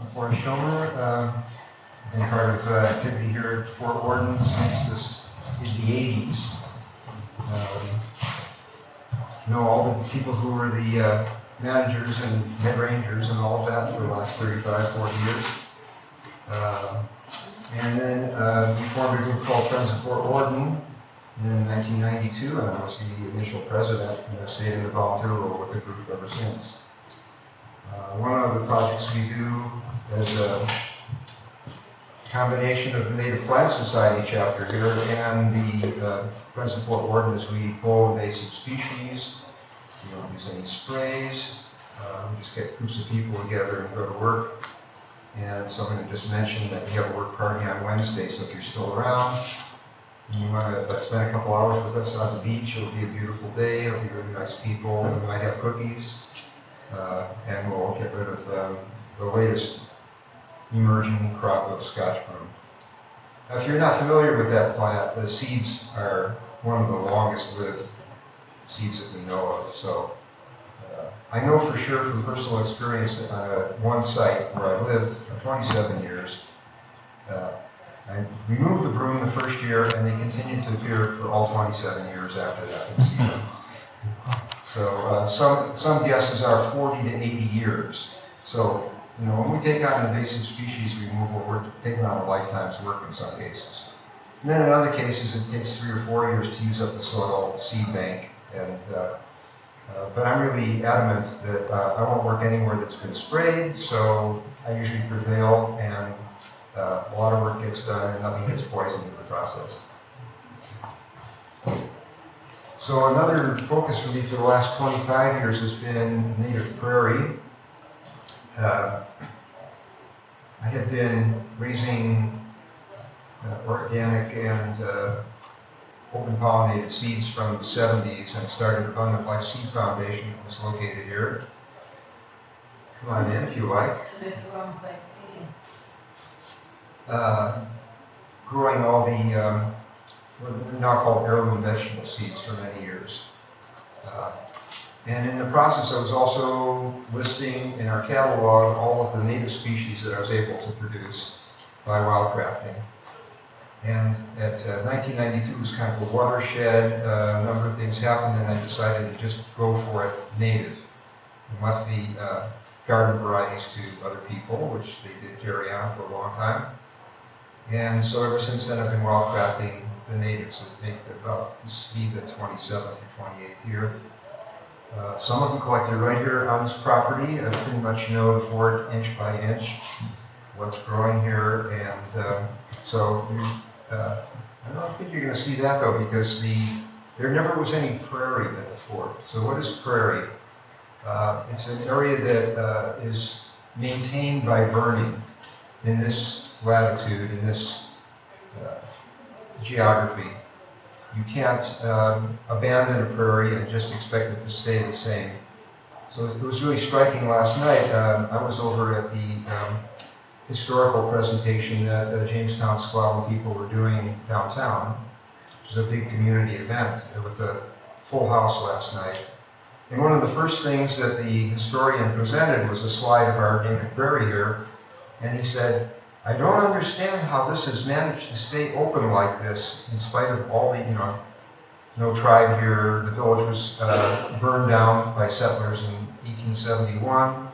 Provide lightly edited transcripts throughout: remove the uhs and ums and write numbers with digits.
I'm Shomer. I've been part of activity here at Fort Worden since in the 80s. Know all the people who were the managers and head rangers and all of that for the last 35, 40 years. And then we formed a group called Friends of Fort Worden in 1992, and I was the initial president, and I've stayed in the volunteer role with the group ever since. One of the projects we do is a combination of the Native Plant Society chapter here and the Friends of Fort Worden is we pull invasive species. We don't use any sprays. We just get groups of people together and go to work. And someone just mentioned that we have a work party on Wednesday, so if you're still around and you want to spend a couple hours with us on the beach, it'll be a beautiful day, it'll be really nice people, we might have cookies, and we'll get rid of the latest emerging crop of Scotch broom. Now, if you're not familiar with that plant, the seeds are one of the longest lived seeds that we know of. So I know for sure from personal experience that on one site where I lived for 27 years, I removed the broom the first year and they continued to appear for all 27 years after that. So some guesses are 40 to 80 years. So, you know, when we take on invasive species removal, we're taking on a lifetime's work in some cases. And then in other cases, it takes 3 or 4 years to use up the soil seed bank. And but I'm really adamant that I won't work anywhere that's been sprayed, so I usually prevail, and a lot of work gets done and nothing gets poisoned in the process. So another focus for me for the last 25 years has been native prairie. I had been raising organic and open pollinated seeds from the 70s and started Abundant Life Seed Foundation that was located here. Come on in if you like. It's the wrong place. Growing all the what are now called heirloom vegetable seeds for many years. And in the process, I was also listing in our catalog all of the native species that I was able to produce by wildcrafting. And at 1992 was kind of a watershed. A number of things happened, and I decided to just go for it native. And left the garden varieties to other people, which they did carry on for a long time. And so ever since then, I've been wildcrafting the natives that make about, this will be the 27th or 28th year. Some of them collected right here on this property. I pretty much know the fort inch by inch, what's growing here, and so I don't think you're going to see that though, because there never was any prairie at the fort. So what is prairie? It's an area that is maintained by burning in this latitude, in this geography. You can't abandon a prairie and just expect it to stay the same. So it was really striking last night. I was over at the historical presentation that the Jamestown Squaw people were doing downtown, which is a big community event with a full house last night. And one of the first things that the historian presented was a slide of our native prairie here, and he said, I don't understand how this has managed to stay open like this in spite of all the, no tribe here. The village was burned down by settlers in 1871.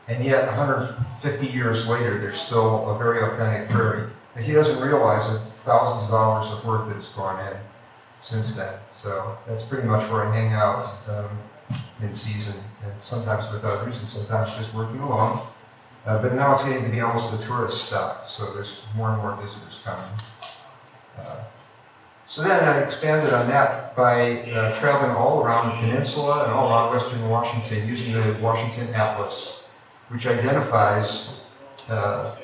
And yet, 150 years later, there's still a very authentic prairie. And he doesn't realize that thousands of hours of work that has gone in since then. So that's pretty much where I hang out in season, and sometimes with others, and sometimes just working alone. But now it's getting to be almost a tourist stop, so there's more and more visitors coming. So then I expanded on that by traveling all around the peninsula and all around western Washington using the Washington Atlas, which identifies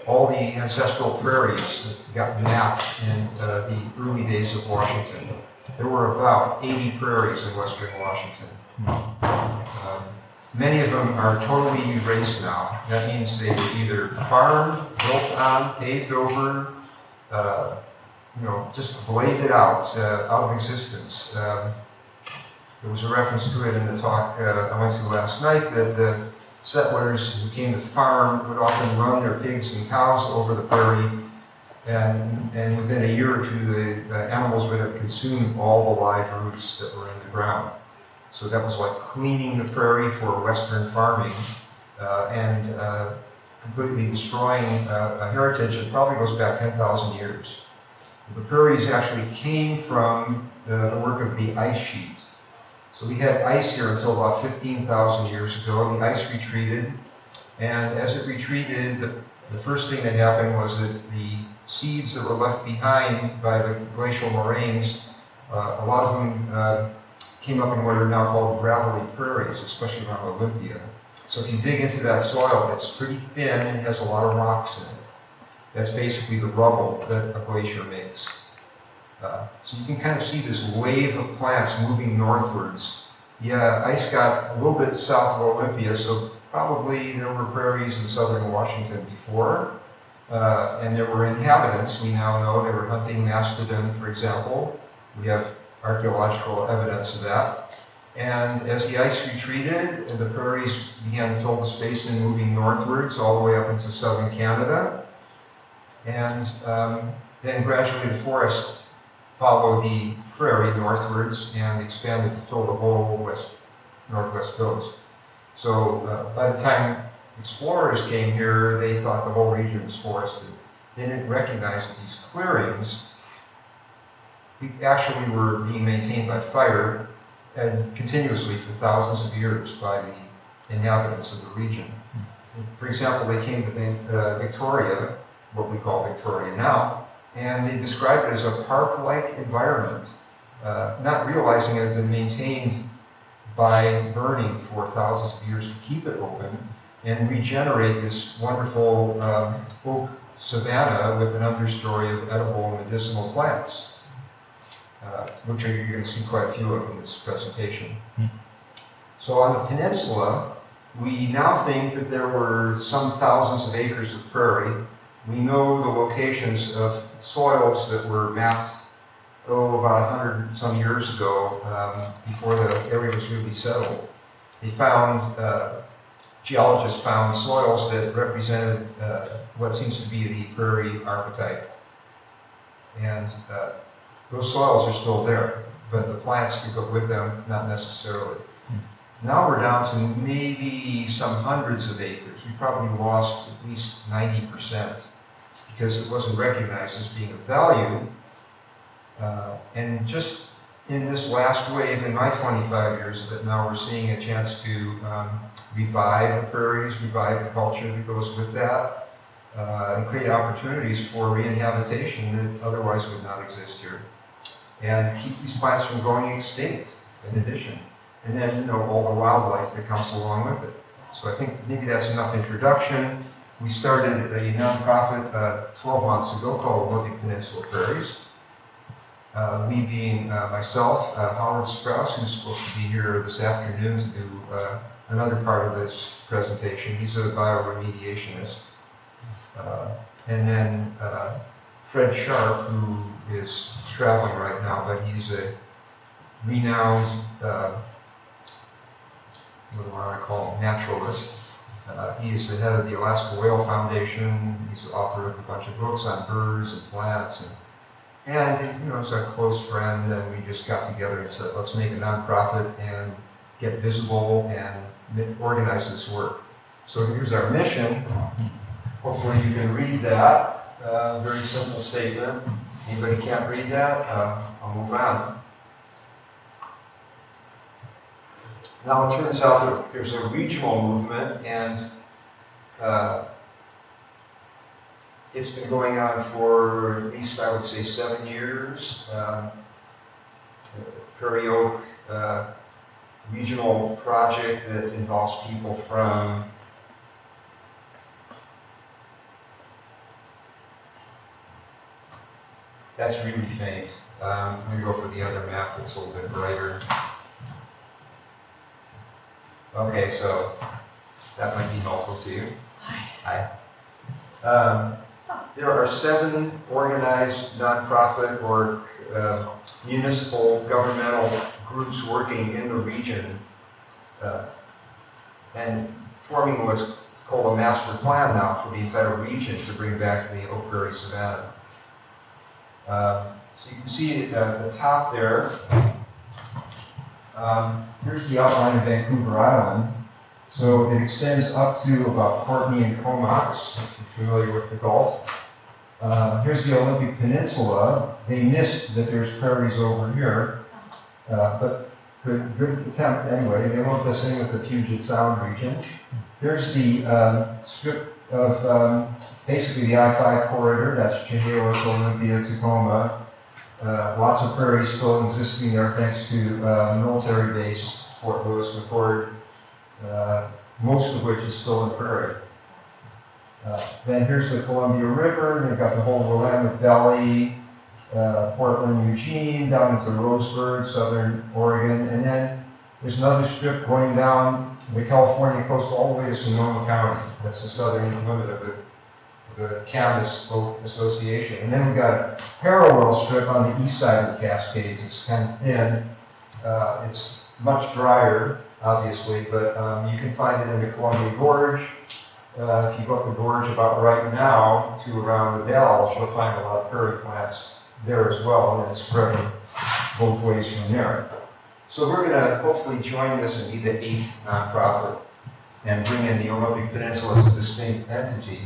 all the ancestral prairies that got mapped in the early days of Washington. There were about 80 prairies in western Washington. Many of them are totally erased now. That means they were either farmed, built on, paved over, just bladed out of existence. There was a reference to it in the talk I went to last night that settlers who came to farm would often run their pigs and cows over the prairie, and within a year or two, the animals would have consumed all the live roots that were in the ground. So that was like cleaning the prairie for Western farming and completely destroying a heritage that probably goes back 10,000 years. The prairies actually came from the work of the ice sheet. So we had ice here until about 15,000 years ago. The ice retreated, and as it retreated, the first thing that happened was that the seeds that were left behind by the glacial moraines, a lot of them came up in what are now called gravelly prairies, especially around Olympia. So if you dig into that soil, it's pretty thin and has a lot of rocks in it. That's basically the rubble that a glacier makes. So you can kind of see this wave of plants moving northwards. Yeah, ice got a little bit south of Olympia, so probably there were prairies in southern Washington before. And there were inhabitants, we now know. They were hunting mastodon, for example. We have archaeological evidence of that. And as the ice retreated, and the prairies began to fill the space in, moving northwards all the way up into southern Canada. And then gradually the forest followed the prairie northwards and expanded to fill the whole northwest coast. So by the time explorers came here, they thought the whole region was forested. They didn't recognize that these clearings actually were being maintained by fire and continuously for thousands of years by the inhabitants of the region. For example, they came to Victoria, what we call Victoria now, and they described it as a park-like environment, not realizing it had been maintained by burning for thousands of years to keep it open and regenerate this wonderful oak savanna with an understory of edible and medicinal plants, which you're going to see quite a few of in this presentation. So on the peninsula, we now think that there were some thousands of acres of prairie. We know the locations of soils that were mapped, about 100 some years ago, before the area was really settled. They found, geologists found soils that represented what seems to be the prairie archetype. And those soils are still there, but the plants that go with them, not necessarily. Now we're down to maybe some hundreds of acres. We probably lost at least 90% because it wasn't recognized as being of value. And just in this last wave, in my 25 years of it, now we're seeing a chance to revive the prairies, revive the culture that goes with that, and create opportunities for reinhabitation that otherwise would not exist here. And keep these plants from going extinct, in addition. And then, all the wildlife that comes along with it. So I think maybe that's enough introduction. We started a nonprofit 12 months ago called Living Peninsula Prairies. Me being myself, Howard Strauss, who's supposed to be here this afternoon to do another part of this presentation. He's a bioremediationist. And then Fred Sharp, who is traveling right now, but he's a renowned, what do I want to call him, naturalist. He is the head of the Alaska Whale Foundation. He's the author of a bunch of books on birds and plants. And he's a close friend, and we just got together and said, let's make a nonprofit and get visible and organize this work. So here's our mission. Hopefully you can read that. Very simple statement. Anybody can't read that? I'll move on. Now it turns out that there's a regional movement, and it's been going on for at least, I would say, 7 years. Prairie Oak regional project that involves people from that's really faint. I'm going to go for the other map that's a little bit brighter. Okay, so that might be helpful to you. Hi. There are 7 organized nonprofit or municipal governmental groups working in the region. And forming what's called a master plan now for the entire region to bring back the oak prairie savanna. So you can see at the top there, here's the outline of Vancouver Island. So it extends up to about Courtney and Comox, if you're familiar with the Gulf. Here's the Olympic Peninsula. They missed that there's prairies over here, but good attempt anyway. They lumped us in with the Puget Sound region. Here's the strip of basically the I-5 corridor. That's Chehalis, Olympia, Tacoma. Lots of prairies still existing there thanks to military base, Fort Lewis McChord, most of which is still in prairie. Then here's the Columbia River. They've got the whole Willamette Valley, Portland, Eugene, down into Roseburg, southern Oregon, and then there's another strip going down the California coast all the way to Sonoma County. That's the southern limit of the Camas Oak Association. And then we've got a parallel strip on the east side of the Cascades. It's kind of thin. It's much drier, obviously, but you can find it in the Columbia Gorge. If you go up the gorge about right now to around the Dalles, you'll find a lot of prairie plants there as well, and it's spreading both ways from there. So we're going to hopefully join this and be the 8th nonprofit and bring in the Olympic Peninsula as a distinct entity.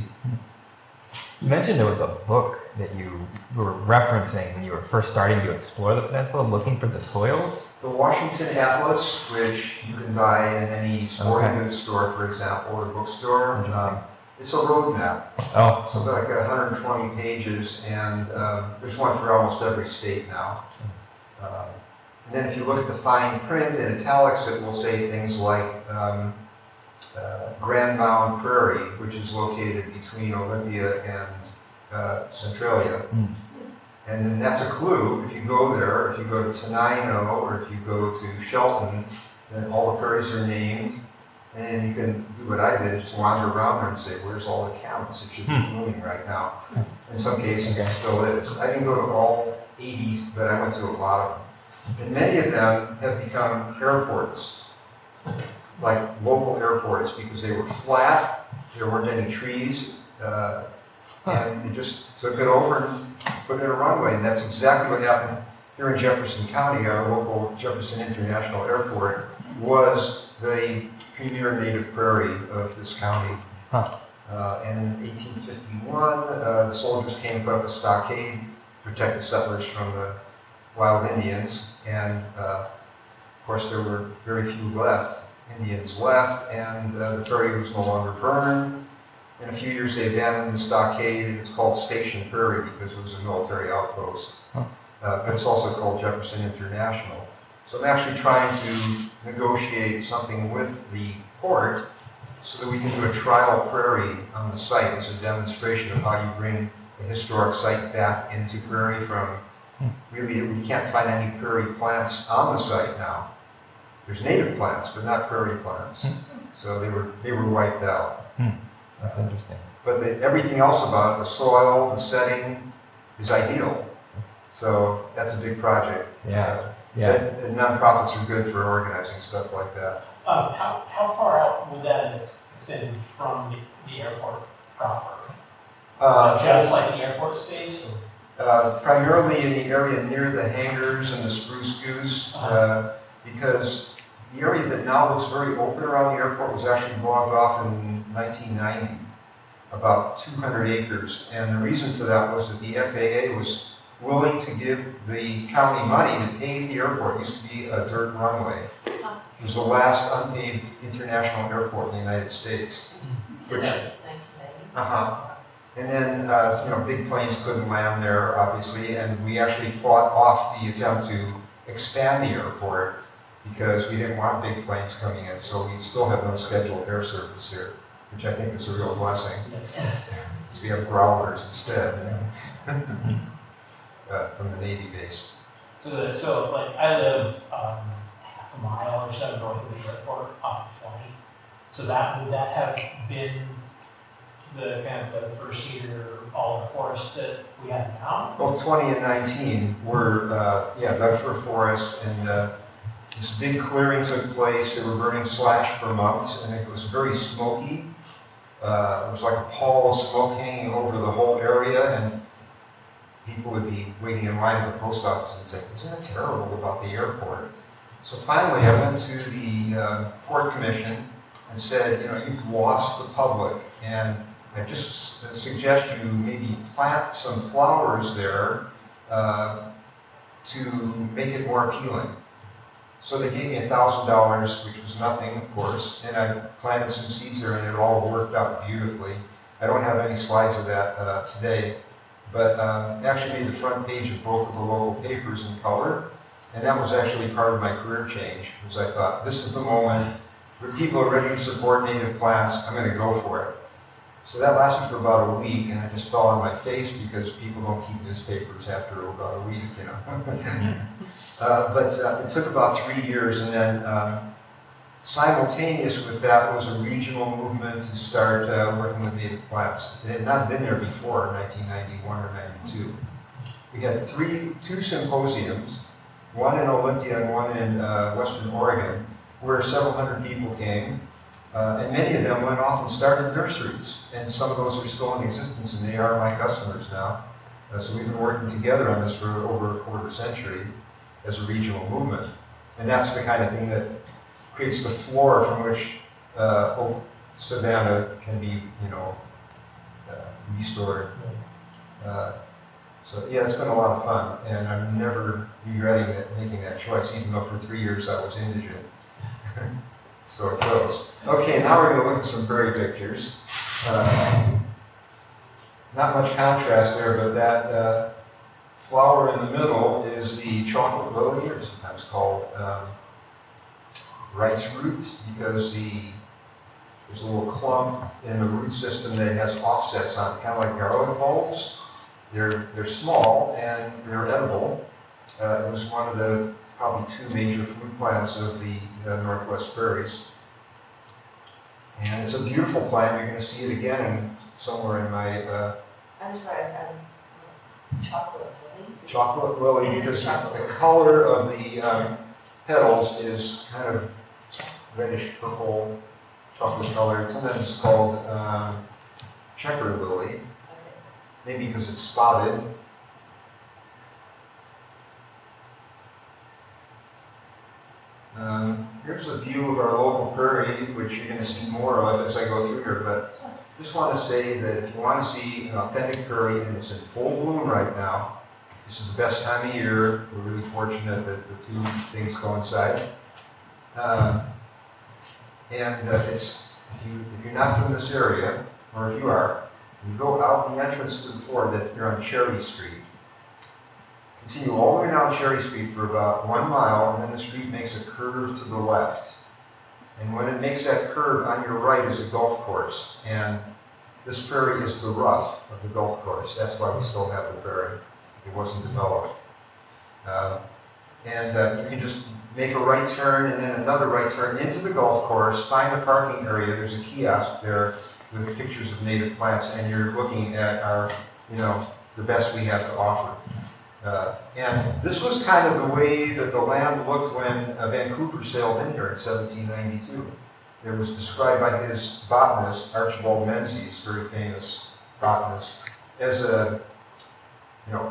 You mentioned there was a book that you were referencing when you were first starting to explore the peninsula, looking for the soils. The Washington Atlas, which you can buy in any sporting goods store, for example, or bookstore. It's a roadmap. Oh. So like 120 pages, and there's one for almost every state now. And then if you look at the fine print in italics, it will say things like Grand Mound Prairie, which is located between Olympia and Centralia. And then that's a clue. If you go there, if you go to Tenino, or if you go to Shelton, then all the prairies are named. And you can do what I did, just wander around there and say, where's all the counts? It should be blooming right now. In some cases, it still is. I didn't go to all 80s, but I went to a lot of them. And many of them have become airports, like local airports, because they were flat, there weren't any trees, and they just took it over and put in a runway. And that's exactly what happened here in Jefferson County. Our local Jefferson International Airport was the premier native prairie of this county. And in 1851, the soldiers came and put up a stockade to protect the settlers from the wild Indians. And of course, there were very few left. Indians left, and the prairie was no longer burned. In a few years, they abandoned the stockade. It's called Station Prairie because it was a military outpost. But it's also called Jefferson International. So I'm actually trying to negotiate something with the port so that we can do a trial prairie on the site as a demonstration of how you bring a historic site back into prairie from, really, we can't find any prairie plants on the site now. There's native plants, but not prairie plants. So they were wiped out. That's interesting. But everything else about it, the soil, the setting, is ideal. So that's a big project. Yeah. And nonprofits are good for organizing stuff like that. How far out would that extend from the airport proper? Just like the airport space? Primarily in the area near the hangars and the Spruce Goose, because the area that now looks very open around the airport was actually blocked off in 1990, about 200 acres. And the reason for that was that the FAA was willing to give the county money to pave the airport. It used to be a dirt runway. It was the last unpaved international airport in the United States. So that's a thing. And then, big planes couldn't land there, obviously, and we actually fought off the attempt to expand the airport because we didn't want big planes coming in, so we still have no scheduled air service here, which I think is a real blessing. Yes. Because we have growlers instead. From the Navy base. So like I live half a mile or so north of the airport off 20. So would that have been the kind of the first cedar olive forest that we have now? Both 20 and 19 were, dug for forests, and this big clearing took place. They were burning slash for months, and it was very smoky. It was like a pall of smoke hanging over the whole area, and people would be waiting in line at the post office and say, "Isn't it terrible about the airport?" So finally, I went to the Port Commission and said, you've lost the public, and I just suggest you maybe plant some flowers there to make it more appealing. So they gave me $1,000, which was nothing, of course, and I planted some seeds there, and it all worked out beautifully. I don't have any slides of that today, but actually made the front page of both of the local papers in color, and that was actually part of my career change, because I thought, this is the moment where people are ready to support native plants. I'm going to go for it. So that lasted for about a week, and I just fell on my face because people don't keep newspapers after about a week, But it took about 3 years, and then simultaneous with that was a regional movement to start working with native plants. It had not been there before in 1991 or 92. We had two symposiums, one in Olympia and one in Western Oregon, where several hundred people came. And many of them went off and started nurseries, and some of those are still in existence, and they are my customers now. So we've been working together on this for over a quarter century as a regional movement. And that's the kind of thing that creates the floor from which Oak Savanna can be, restored. So yeah, it's been a lot of fun, and I'm never regretting making that choice, even though for 3 years I was indigent. So it goes. Okay, now we're going to look at some prairie pictures. Not much contrast there, but that flower in the middle is the chocolate lily, or sometimes called rice root, because there's a little clump in the root system that has offsets on it, kind of like garlic bulbs. They're small and they're edible. It was one of the probably 2 major food plants of the Northwest Prairies. And it's a beautiful plant. You're going to see it again somewhere in my... I'm sorry, chocolate lily? Chocolate lily, because the color of the petals is kind of reddish purple, chocolate colored. Sometimes it's called checker lily, Okay. maybe because it's spotted. Here's a view of our local prairie, which you're going to see more of as I go through here, but just want to say that if you want to see an authentic prairie, and it's in full bloom right now, this is the best time of year. We're really fortunate that the 2 things coincide. It's, if you're not from this area, or if you are, you go out the entrance to the fort, that you're on Cherry Street. Continue all the way down Cherry Street for about 1 mile, and then the street makes a curve to the left. And when it makes that curve, on your right is a golf course. And this prairie is the rough of the golf course. That's why we still have the prairie. It wasn't developed. You can just make a right turn and then another right turn into the golf course, find the parking area. There's a kiosk there with pictures of native plants, and you're looking at our, the best we have to offer. And this was kind of the way that the land looked when Vancouver sailed in here in 1792. It was described by his botanist, Archibald Menzies, very famous botanist, as a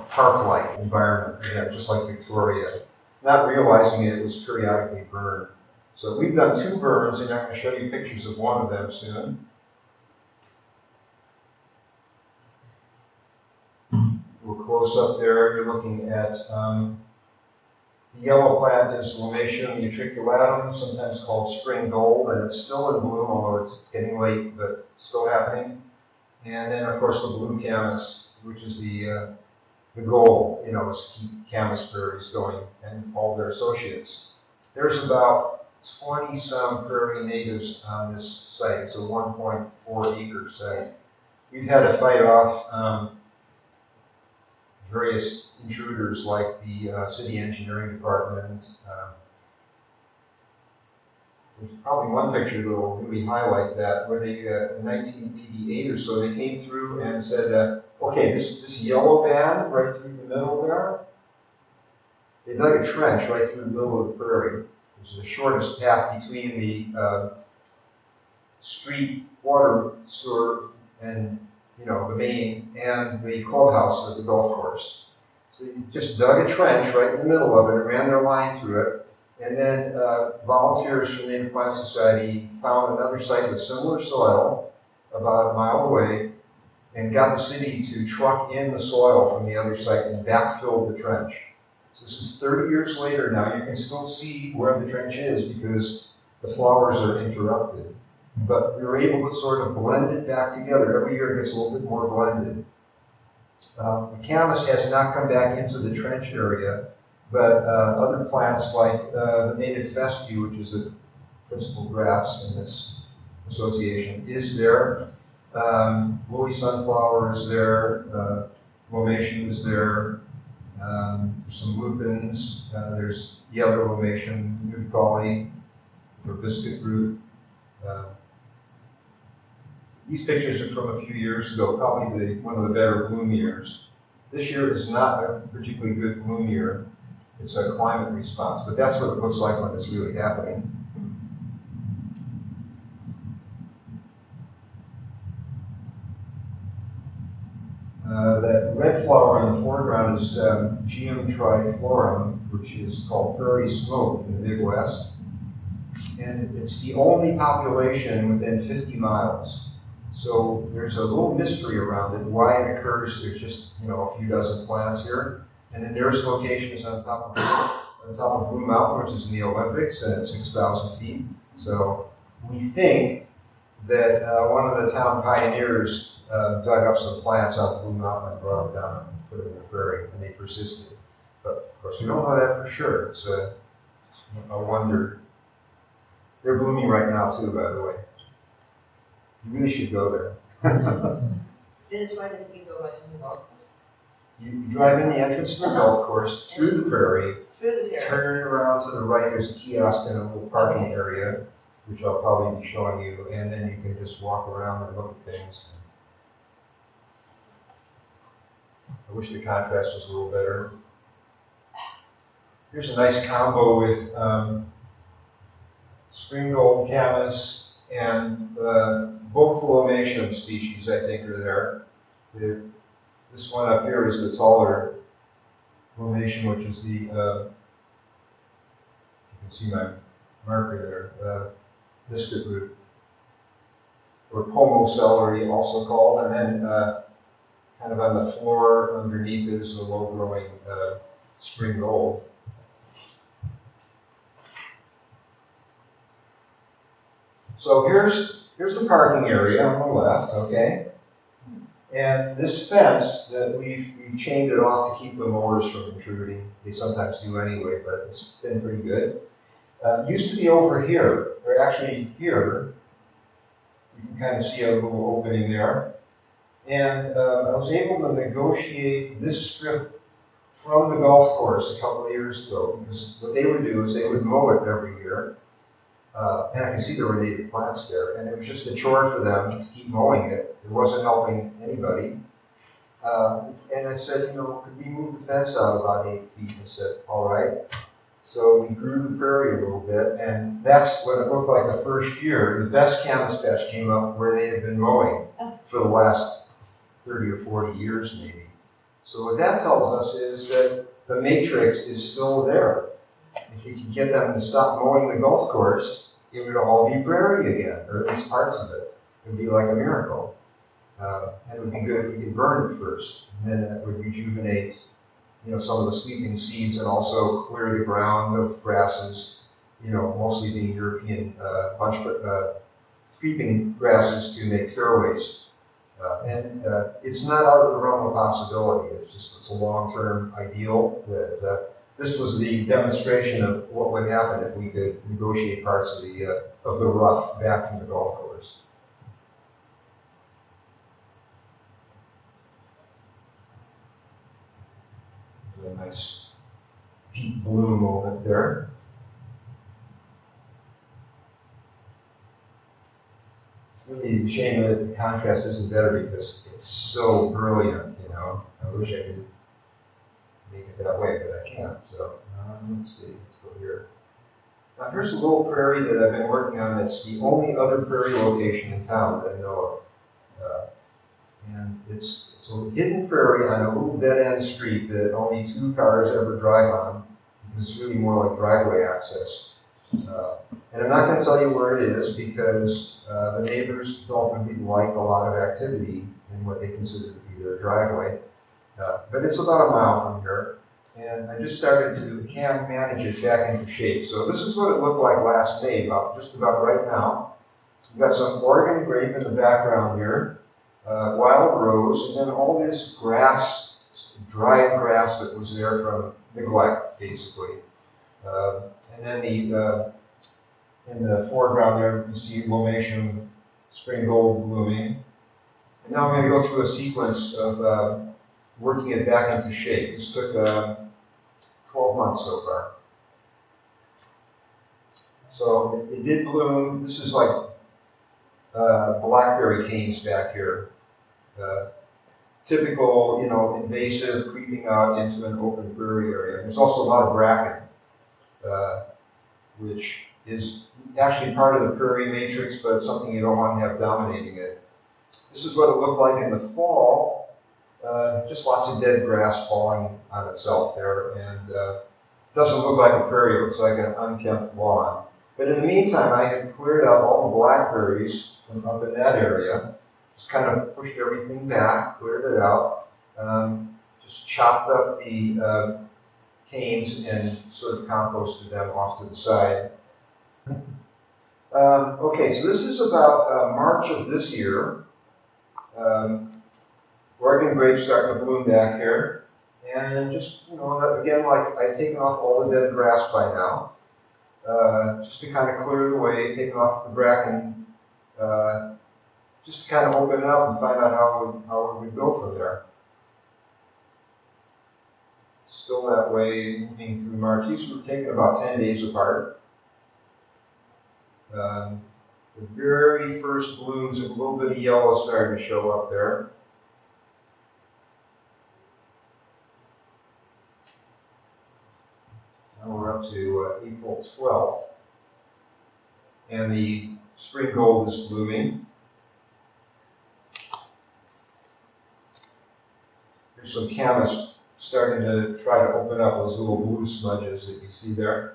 park-like environment, just like Victoria, not realizing it was periodically burned. So we've done 2 burns, and I'm going to show you pictures of one of them soon. We'll close up there. You're looking at the yellow plant is Lomatium utriculatum, sometimes called spring gold, and it's still in bloom, although it's getting late, but still happening. And then, of course, the blue camas, which is the goal, is to keep camas prairies going, and all their associates. There's about 20-some prairie natives on this site. It's a 1.4 acre site. We've had to fight off various intruders like the city engineering department. There's probably one picture that will really highlight that, where they, in 1988 or so, they came through and said, okay, this yellow band right through the middle there, they dug a trench right through the middle of the prairie. which is the shortest path between the street water sewer and, the main and the clubhouse of the golf course. So you just dug a trench right in the middle of it, ran their line through it, and then volunteers from the Native Plant Society found another site with similar soil about a mile away and got the city to truck in the soil from the other site and backfill the trench. So this is 30 years later now. You can still see where the trench is because the flowers are interrupted. But we were able to sort of blend it back together. Every year it gets a little bit more blended. The camas has not come back into the trench area, but other plants like the native fescue, which is the principal grass in this association, is there. Woolly sunflower is there. Lomation is there. Some lupins. There's yellow lomation, nudicoli, or biscuit root. These pictures are from a few years ago, probably one of the better bloom years. This year is not a particularly good bloom year. It's a climate response, but that's what it looks like when it's really happening. That red flower in the foreground is Geum triflorum, which is called prairie smoke in the Midwest. And it's the only population within 50 miles. So there's a little mystery around it, why it occurs. There's just, a few dozen plants here. And the nearest location is on top of Blue Mountain, which is in the Olympics at 6,000 feet. So we think that one of the town pioneers dug up some plants on Blue Mountain and brought them down and put them in the prairie, and they persisted. But of course, we don't know that for sure. It's a wonder. They're blooming right now too, by the way. You really should go there. This is why we go right in the golf course. You drive in the entrance to the golf course, through the prairie, Through the prairie. turn around to the right, there's a kiosk and a little parking area, which I'll probably be showing you, and then you can just walk around and look at things. I wish the contrast was a little better. Here's a nice combo with spring gold camas and both lomation species, I think, are there. This one up here is the taller lomation, which is the, you can see my marker there, biscuit root, or pomo celery also called, and then kind of on the floor underneath is the low-growing spring gold. So here's the parking area on the left, okay? And this fence that we've chained it off to keep the mowers from intruding. They sometimes do anyway, but it's been pretty good. Used to be over here, or actually here. You can kind of see a little opening there. And I was able to negotiate this strip from the golf course a couple of years ago, because what they would do is they would mow it every year. And I can see there were native plants there, and it was just a chore for them to keep mowing it. It wasn't helping anybody. And I said, could we move the fence out about 8 feet? And said, all right. So we grew the prairie a little bit, and that's what it looked like the first year. The best camas patch came up where they had been mowing for the last 30 or 40 years, maybe. So what that tells us is that the matrix is still there. If we could get them to stop mowing the golf course, it would all be prairie again, or at least parts of it. It would be like a miracle. And it would be good if we could burn it first, and then it would rejuvenate, some of the sleeping seeds, and also clear the ground of grasses, mostly being European creeping grasses to make fairways. And it's not out of the realm of possibility. It's a long-term ideal that this was the demonstration of what would happen if we could negotiate parts of the rough back from the golf course. A nice peak bloom moment there. It's really a shame that the contrast isn't better because it's so brilliant, I wish I could make it that way, but I can't. So let's see, let's go here. Now, here's a little prairie that I've been working on. It's the only other prairie location in town that I know of. And it's a hidden prairie on a little dead-end street that only 2 cars ever drive on, because it's really more like driveway access. And I'm not going to tell you where it is because the neighbors don't really like a lot of activity in what they consider to be their driveway. But it's about a mile from here. And I just started to hand manage it back into shape. So this is what it looked like last May, just about right now. We've got some Oregon grape in the background here, wild rose, and then all this grass, dried grass that was there from neglect, basically. And then in the foreground there, you see Lomatium spring gold blooming. And now I'm going to go through a sequence of working it back into shape. This took 12 months so far. So it did bloom. This is like blackberry canes back here. Typical, invasive, creeping out into an open prairie area. There's also a lot of bracken, which is actually part of the prairie matrix, but something you don't want to have dominating it. This is what it looked like in the fall. Just lots of dead grass falling on itself there, and doesn't look like a prairie, it looks like an unkempt lawn. But in the meantime, I had cleared out all the blackberries from up in that area, just kind of pushed everything back, cleared it out, just chopped up the canes and sort of composted them off to the side. Okay, so this is about March of this year. Oregon grapes starting to bloom back here. And just, again, like I've taken off all the dead grass by now, just to kind of clear the way, taking off the bracken, just to kind of open it up and find out how we go from there. Still that way, moving through March. These were taken about 10 days apart. The very first blooms, a little bit of yellow starting to show up there. Now we're up to April 12th. And the spring gold is blooming. There's some camas starting to try to open up those little blue smudges that you see there.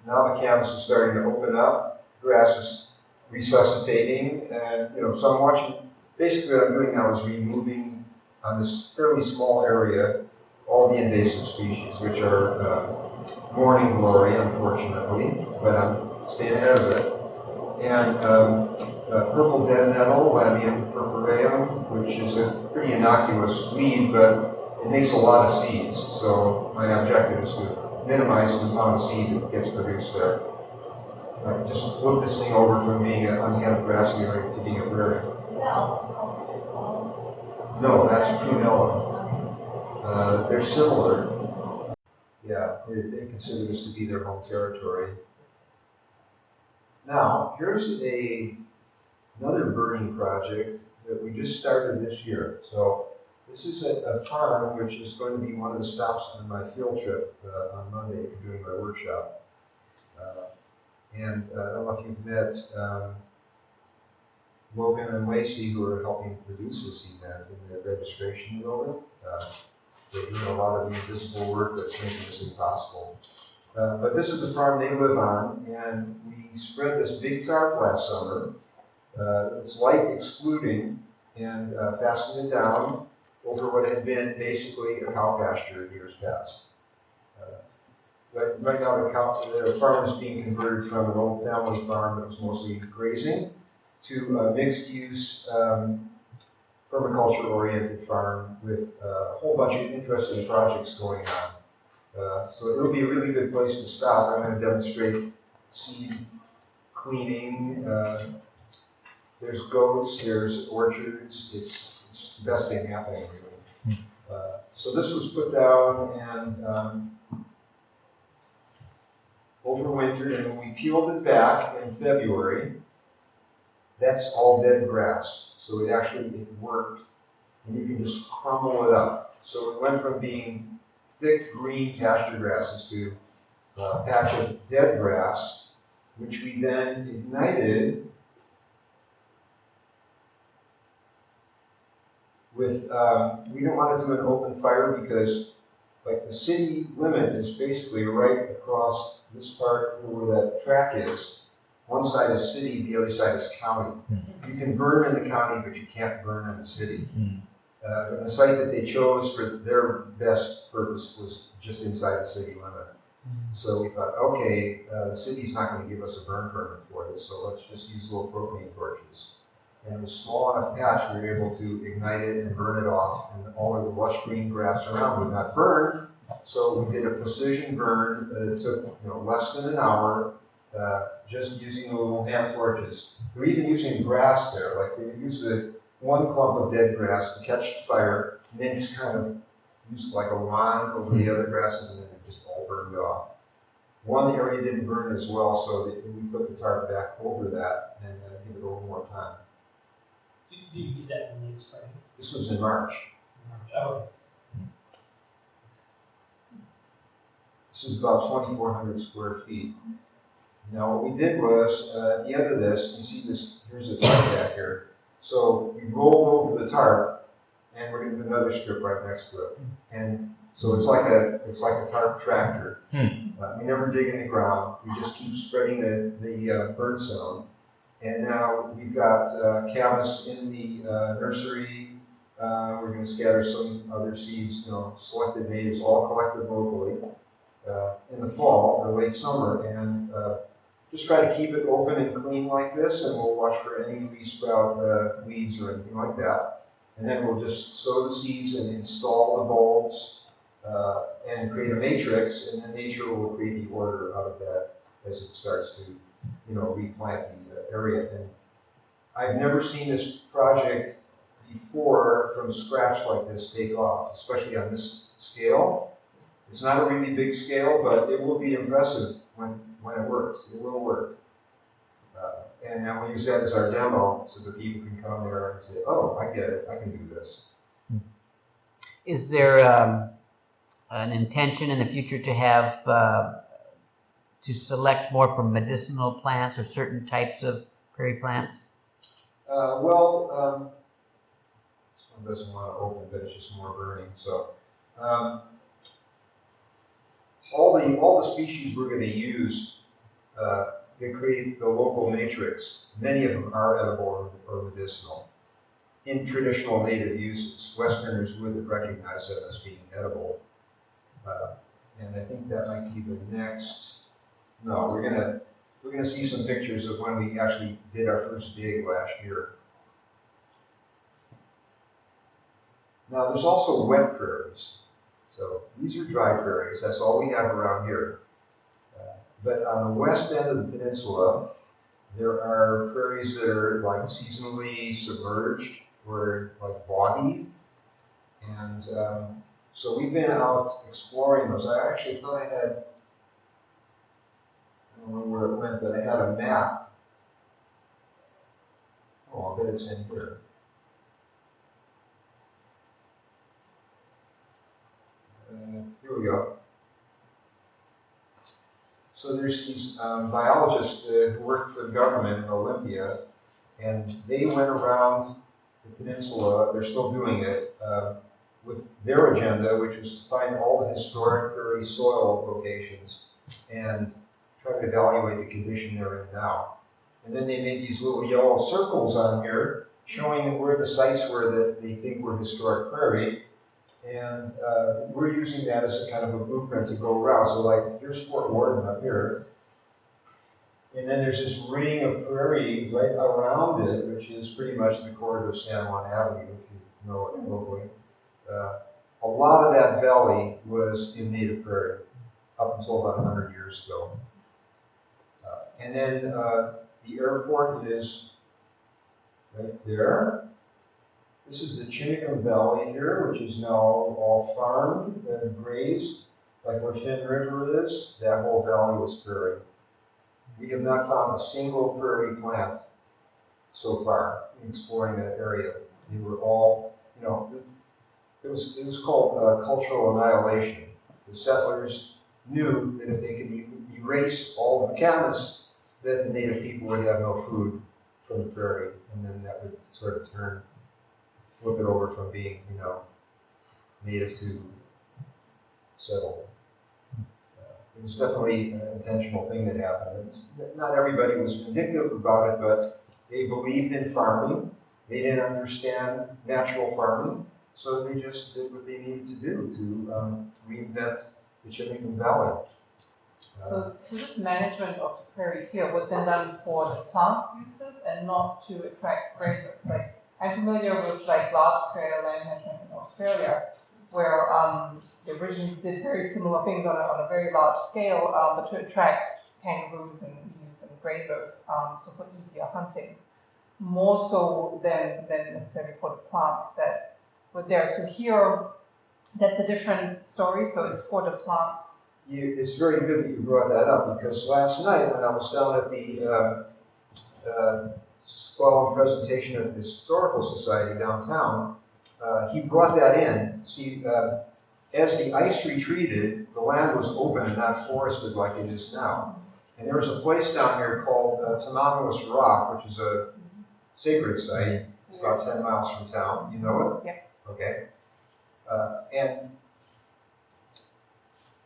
Now the canvas is starting to open up, grass is resuscitating, and so I'm watching. Basically, what I'm doing now is removing on this fairly small area all the invasive species, which are morning glory, unfortunately, but I'm staying ahead of it. And purple dead nettle, Lamium purpureum, which is a pretty innocuous weed, but it makes a lot of seeds. So my objective is to minimize the amount of seed that gets produced there. Just flip this thing over from being an unkempt grassy area to being a prairie. Is that also called? No, that's prunella. They're similar. Yeah, they consider this to be their home territory. Now, here's another birding project that we just started this year. So this is a farm which is going to be one of the stops on my field trip on Monday for doing my workshop. And I don't know if you've met Logan and Lacey, who are helping produce this event in the registration building. They're doing a lot of the invisible work that's making this impossible. But this is the farm they live on, and we spread this big tarp last summer. It's light excluding and fastened it down over what had been basically a cow pasture in years past. But right now the farm is being converted from an old family farm that was mostly grazing to a mixed-use permaculture-oriented farm with a whole bunch of interesting projects going on. So it'll be a really good place to stop. I'm going to demonstrate seed cleaning. There's goats, there's orchards. It's the best thing happening, really. So this was put down and overwintered, and when we peeled it back in February, that's all dead grass. So it worked. and you can just crumble it up. So it went from being thick green pasture grasses to a patch of dead grass, which we then ignited with, we didn't want to do an open fire because like the city limit is basically right across this part where that track is. One side is city, the other side is county. You can burn in the county, but you can't burn in the city. The site that they chose for their best purpose was just inside the city limit. So we thought, okay, the city's not going to give us a burn permit for this, so let's just use little propane torches. And it was small enough patch, we were able to ignite it and burn it off, and all of the lush green grass around would not burn. So we did a precision burn. It took less than an hour, just using the little hand torches. We were even using grass there, like we would use one clump of dead grass to catch the fire, and then just kind of use like a wand over the other grasses, and then it just all burned off. One area didn't burn as well, so we put the tarp back over that and give it a little more time. So you did that in late spring? This was in March. Oh, This is about 2,400 square feet. Now what we did was, at the end of this, you see this, here's a tarp back here. So we rolled over the tarp, and we're going to do another strip right next to it. And so it's like a tarp tractor. We never dig in the ground. We just keep spreading the burn zone. And now we've got camas in the nursery. We're going to scatter some other seeds, selected natives, all collected locally in the fall or late summer, and just try to keep it open and clean like this, and we'll watch for any resprout weeds or anything like that. And then we'll just sow the seeds and install the bulbs and create a matrix, and then nature will create the order out of that as it starts to, replant the area. And I've never seen this project before from scratch like this take off, especially on this scale. It's not a really big scale, but it will be impressive when it works. It will work. And then we'll use that as our demo so that people can come there and say, oh, I get it, I can do this. Is there an intention in the future to have, to select more from medicinal plants or certain types of prairie plants? This one doesn't want to open, but it's just more burning. So all the species we're going to use to create the local matrix, many of them are edible or medicinal in traditional native uses. Westerners would recognize them as being edible. And I think that might be the next. No, we're gonna see some pictures of when we actually did our first dig last year. Now there's also wet prairies. So these are dry prairies. That's all we have around here. But on the west end of the peninsula, there are prairies that are like seasonally submerged or like boggy. And so we've been out exploring those. I actually thought I had, I don't know where it went, but I had a map. Oh, I'll bet it's in here. Here we go. So there's these biologists who worked for the government in Olympia, and they went around the peninsula, they're still doing it, with their agenda, which was to find all the historic prairie soil locations and try to evaluate the condition they're in now. And then they made these little yellow circles on here showing where the sites were that they think were historic prairie. And we're using that as a kind of a blueprint to go around. So like, here's Fort Worden up here. And then there's this ring of prairie right around it, which is pretty much the corridor of San Juan Avenue, if you know it locally. A lot of that valley was in native prairie up until about 100 years ago. And then the airport is right there. This is the Chinnicum Valley here, which is now all farmed and grazed, like where Finn River is. That whole valley was prairie. We have not found a single prairie plant so far in exploring that area. They were all, it was called cultural annihilation. The settlers knew that if they could erase all of the camas, that the native people would have no food from the prairie, and then that would sort of flip it over from being, native to settled. It was definitely an intentional thing that happened. Not everybody was vindictive about it, but they believed in farming. They didn't understand natural farming, so they just did what they needed to do to reinvent the Chimney Valley. So this management of the prairies here was then done for the plant uses and not to attract grazers. Like, I'm familiar with like large-scale land management in Australia, where the Aborigines did very similar things on a very large scale, but to attract kangaroos and ewes and grazers, so for easier hunting, more so than necessarily for the plants that were there. So here, that's a different story. So it's for the plants. It's very good that you brought that up, because last night when I was down at the Squallen presentation at the Historical Society downtown, he brought that in. See, as the ice retreated, the land was open and not forested like it is now. And there was a place down here called Tumultuous Rock, which is a sacred site. It's about 10 miles from town. You know it? Yep. Okay. And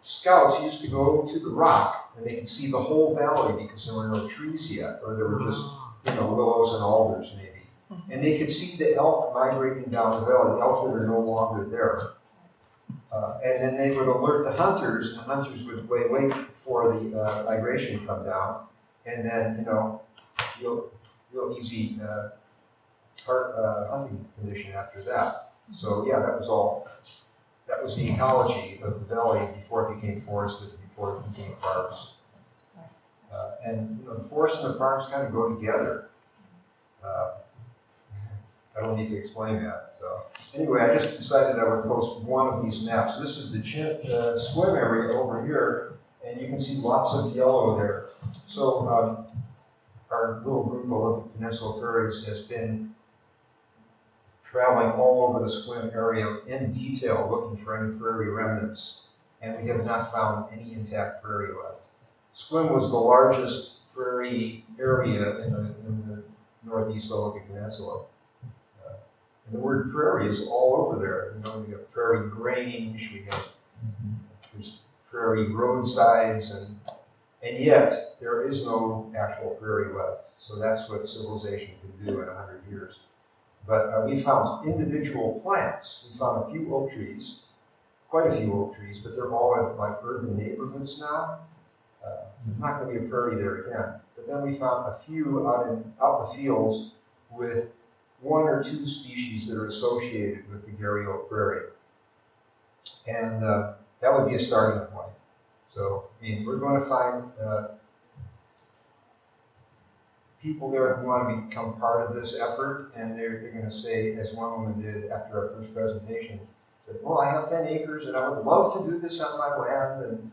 scouts used to go to the rock and they could see the whole valley because there were no trees yet, or there were just, willows and alders maybe. And they could see the elk migrating down the valley, the elk that are no longer there. And then they would alert the hunters, and the hunters would wait for the migration to come down, and then, real easy hunting condition after that. So yeah, that was the ecology of the valley before it became forested, before it became farms. And the forest and the farms kind of go together. I don't need to explain that. So anyway, I just decided I would post one of these maps. This is the swim area over here, and you can see lots of yellow there. So our little group of Peninsula Prairies has been traveling all over the swim area in detail, looking for any prairie remnants, and we have not found any intact prairie left. Swim was the largest prairie area in the northeast Aleutian Peninsula. And the word prairie is all over there. We have prairie grange, we have there's prairie roadsides, and yet there is no actual prairie left. So that's what civilization can do in 100 years. But we found individual plants. We found a few oak trees, quite a few oak trees, but they're all in like urban neighborhoods now. So there's not going to be a prairie there again. But then we found a few out in the fields with one or two species that are associated with the Gary Oak Prairie. And that would be a starting point. So, we're going to find people there who want to become part of this effort, and they're going to say, as one woman did after our first presentation, said, well, I have 10 acres and I would love to do this on my land, and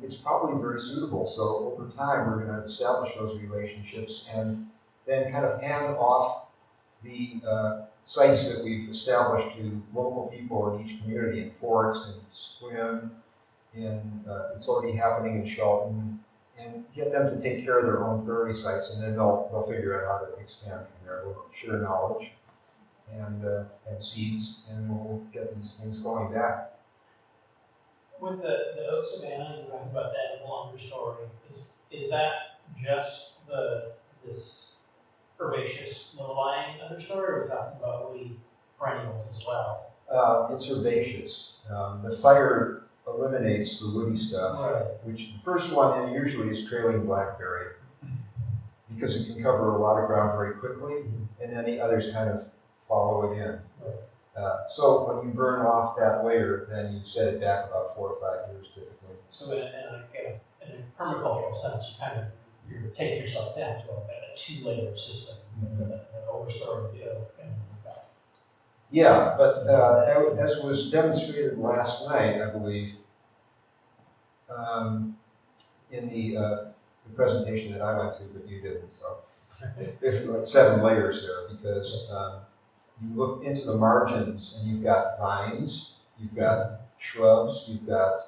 it's probably very suitable. So over time, we're going to establish those relationships and then kind of hand off the sites that we've established to local people in each community, in Forks and Squim, it's already happening in Shelton, and get them to take care of their own prairie sites, and then they'll figure out how to expand from there. We'll share knowledge and seeds, and we'll get these things going back. With the oak savanna, you talked about that in the understory. Is that just this herbaceous low-lying understory, or are we talking about woody perennials as well? It's herbaceous. The fire eliminates the woody stuff, Right. which the first one in usually is trailing blackberry, because it can cover a lot of ground very quickly, and then the others kind of follow it in. Right. So when you burn off that layer, then you set it back about 4 or 5 years typically. So in a permacultural sense, you're taking yourself down to a two-layer system, an overstory of the oak and that. Yeah, but as was demonstrated last night, I believe, in the presentation that I went to, but you didn't, so there's like 7 layers there, because you look into the margins and you've got vines, you've got shrubs, you've got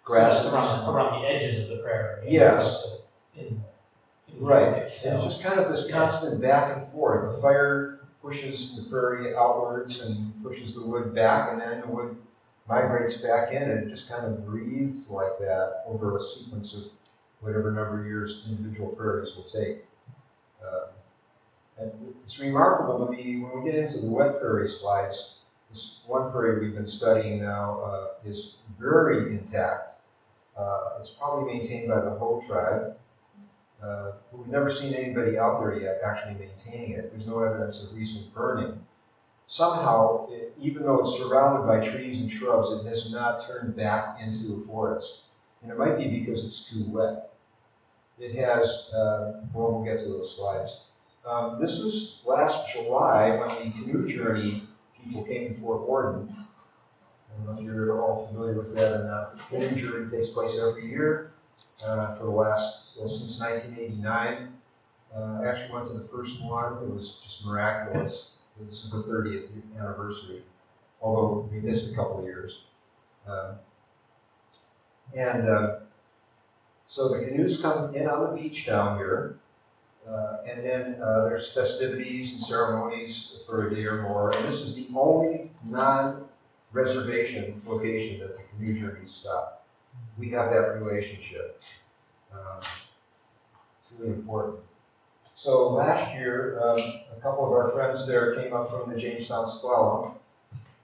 grasses. So that's around the edges of the prairie. Yes. In Right, the it's itself. just kind of this constant back and forth. The fire pushes the prairie outwards and pushes the wood back, and then the wood migrates back in, and it just kind of breathes like that over a sequence of whatever number of years individual prairies will take. And it's remarkable to me when we get into the wet prairie slides. This one prairie we've been studying now is very intact. It's probably maintained by the whole tribe. But we've never seen anybody out there yet actually maintaining it. There's no evidence of recent burning. Somehow, even though it's surrounded by trees and shrubs, it has not turned back into a forest. And it might be because it's too wet. It has, we'll get to those slides. This was last July when the Canoe Journey people came to Fort Worden. I don't know if you're all familiar with that or not. The Canoe Journey takes place every year for the last, since 1989. I actually went to the first one. It was just miraculous. This is the 30th anniversary, although we missed a couple of years. So the canoes come in on the beach down here, and then there's festivities and ceremonies for a day or more. And this is the only non-reservation location that the Canoe Journey stop. We have that relationship. It's really important. So last year, a couple of our friends there came up from the Jamestown Squallow,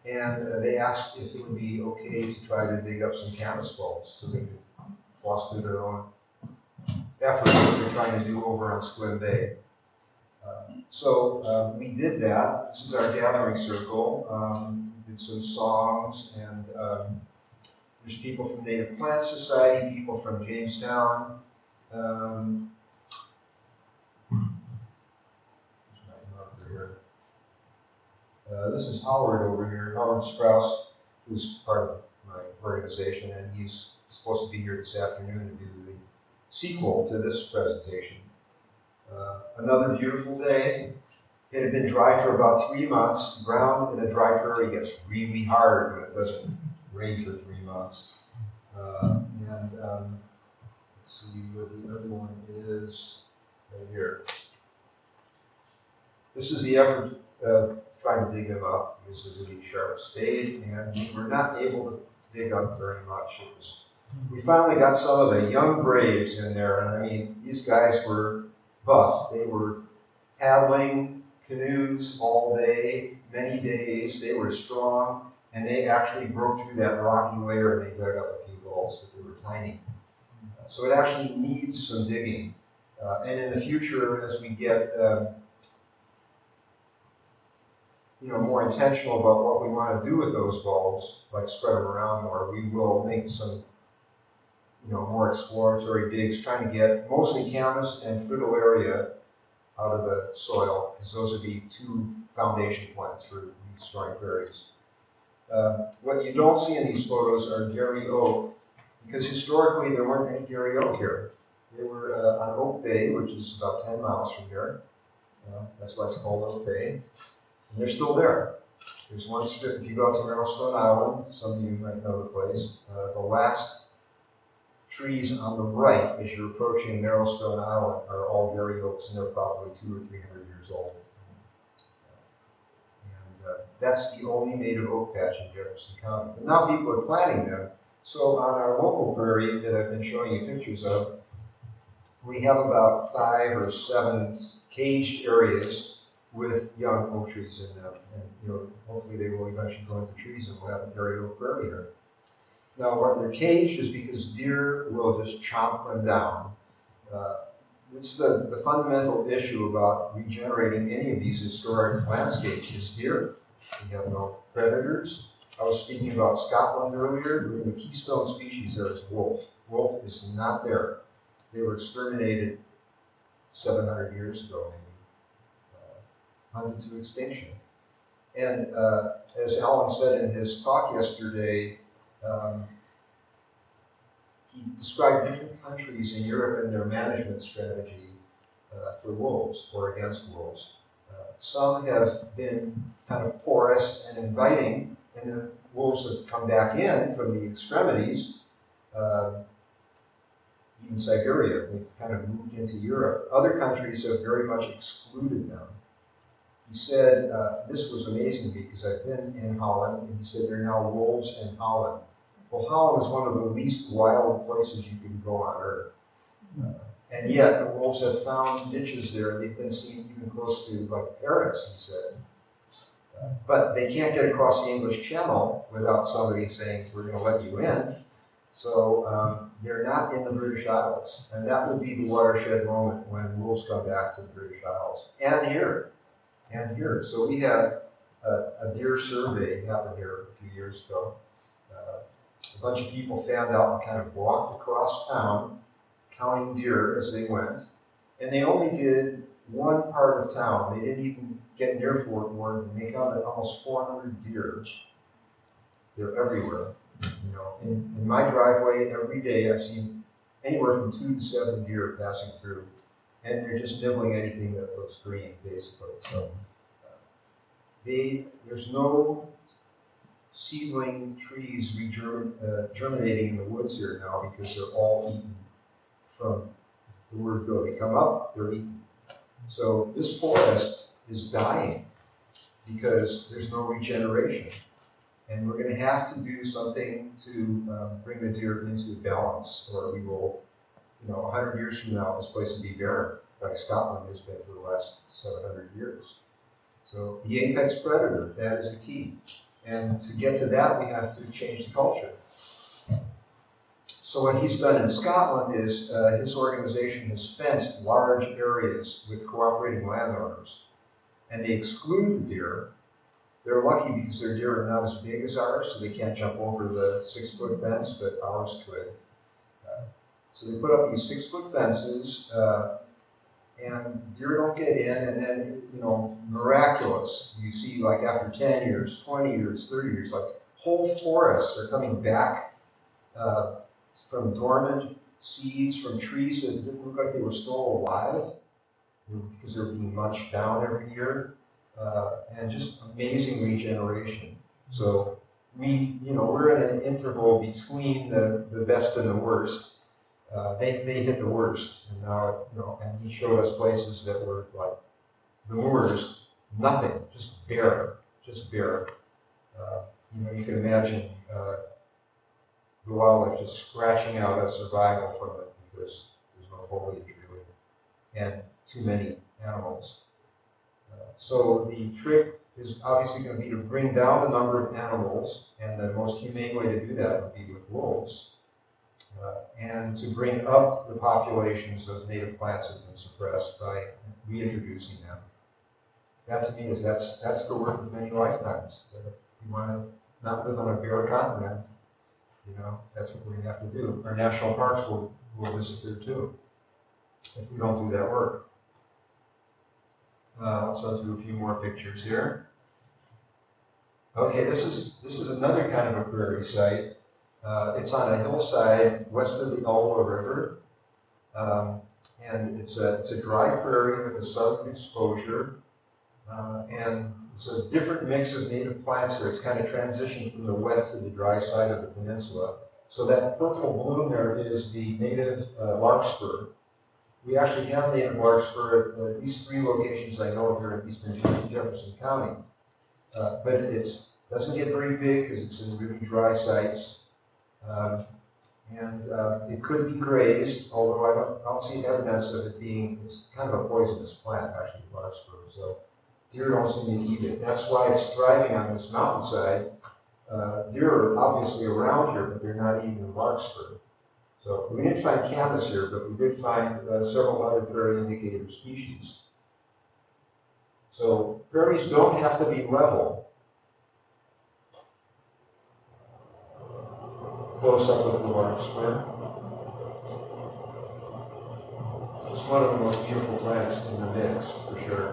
and they asked if it would be okay to try to dig up some camas bulbs so they could foster their own effort that they're trying to do over on Squim Bay. So we did that. This is our gathering circle. We did some songs, and there's people from Native Plant Society, people from Jamestown. This is Howard over here, Howard Sprouse, who's part of my organization, and he's supposed to be here this afternoon to do the sequel to this presentation. Another beautiful day. It had been dry for about 3 months. The ground in a dry prairie gets really hard when it doesn't rain for 3 months. Let's see where the other one is. Right here. This is the effort trying to dig them up. This is a really sharp spade, and we were not able to dig up very much. We finally got some of the young braves in there, and I mean, these guys were buff. They were paddling canoes all day, many days. They were strong, and they actually broke through that rocky layer and they dug up a few balls, but they were tiny. So it actually needs some digging. And in the future, as we get more intentional about what we want to do with those bulbs, like spread them around more, we will make some more exploratory digs, trying to get mostly camas and fritillaria out of the soil, because those would be two foundation plants for restoring prairies. What you don't see in these photos are Gary Oak, because historically there weren't any Gary Oak here. They were on Oak Bay, which is about 10 miles from here. That's why it's called Oak Bay. And they're still there. There's one strip, if you go out to Marrowstone Island, some of you might know the place, the last trees on the right as you're approaching Marrowstone Island are all Gary Oaks, and they're probably 200 or 300 years old. And that's the only native oak patch in Jefferson County. But now people are planting them. So on our local prairie that I've been showing you pictures of, we have about 5 or 7 caged areas with young oak trees in them. And hopefully they will eventually grow into trees and we'll have a Gary Oak prairie here. Now, what they're caged is because deer will just chomp them down. It's the fundamental issue about regenerating any of these historic landscapes is deer. We have no predators. I was speaking about Scotland earlier. The keystone species there is wolf. Wolf is not there. They were exterminated 700 years ago, maybe, hunted to extinction. And as Alan said in his talk yesterday, he described different countries in Europe and their management strategy for wolves or against wolves. Some have been kind of porous and inviting, and the wolves have come back in from the extremities, even Siberia. They've kind of moved into Europe. Other countries have very much excluded them. He said, this was amazing to me because I've been in Holland, and he said there are now wolves in Holland. Well, Holland is one of the least wild places you can go on Earth. And yet the wolves have found ditches there. They've been seen even close to like Paris, he said. But they can't get across the English Channel without somebody saying, we're going to let you in. So they're not in the British Isles. And that will be the watershed moment when wolves come back to the British Isles. And here. So we had a deer survey happen here a few years ago. A bunch of people fanned out and kind of walked across town, counting deer as they went. And they only did one part of town. They didn't even get near Fort Worden, and they counted almost 400 deer. They're everywhere. You know, in my driveway every day, I've seen anywhere from 2 to 7 deer passing through, and they're just nibbling anything that looks green, basically. So there's no seedling trees germinating in the woods here now because they're all eaten from the word go. They come up, they're eaten. So this forest is dying because there's no regeneration. And we're going to have to do something to bring the deer into balance, or we will, 100 years from now, this place will be barren, like Scotland has been for the last 700 years. So the apex predator, that is the key. And to get to that, we have to change the culture. So what he's done in Scotland is his organization has fenced large areas with cooperating landowners, and they exclude the deer. They're lucky because their deer are not as big as ours, so they can't jump over the 6-foot fence, but ours could. So they put up these 6-foot fences, and deer don't get in, and then, miraculous. You see, like after 10 years, 20 years, 30 years, like whole forests are coming back from dormant seeds from trees that didn't look like they were still alive because they're being munched down every year. And just amazing regeneration. So we're in an interval between the best and the worst. They hit the worst, and now and he showed us places that were like the worst, nothing, just bare. You can imagine the wildlife just scratching out a survival from it because there's no foliage really, and too many animals. So the trick is obviously going to be to bring down the number of animals, and the most humane way to do that would be with wolves, and to bring up the populations of native plants that have been suppressed by reintroducing them. That to me that's the work of many lifetimes. We want to not live on a bare continent, that's what we're going to have to do. Our national parks will disappear too if we don't do that work. Let's run through a few more pictures here. Okay, this is another kind of a prairie site. It's on a hillside west of the Elba River, and it's a dry prairie with a southern exposure, and it's a different mix of native plants there. It's kind of transitioned from the wet to the dry side of the peninsula. So that purple bloom there is the native larkspur. We actually have native larkspur at least 3 locations I know of here in eastern Jefferson County. But it doesn't get very big because it's in really dry sites. And it could be grazed, although I don't see evidence of it being, it's kind of a poisonous plant, actually, larkspur. So deer don't seem to eat it. That's why it's thriving on this mountainside. Deer are obviously around here, but they're not eating the larkspur. So we didn't find camas here, but we did find several other prairie indicator species. So prairies don't have to be level. Close up with the larkspur. It's one of the most beautiful plants in the mix, for sure.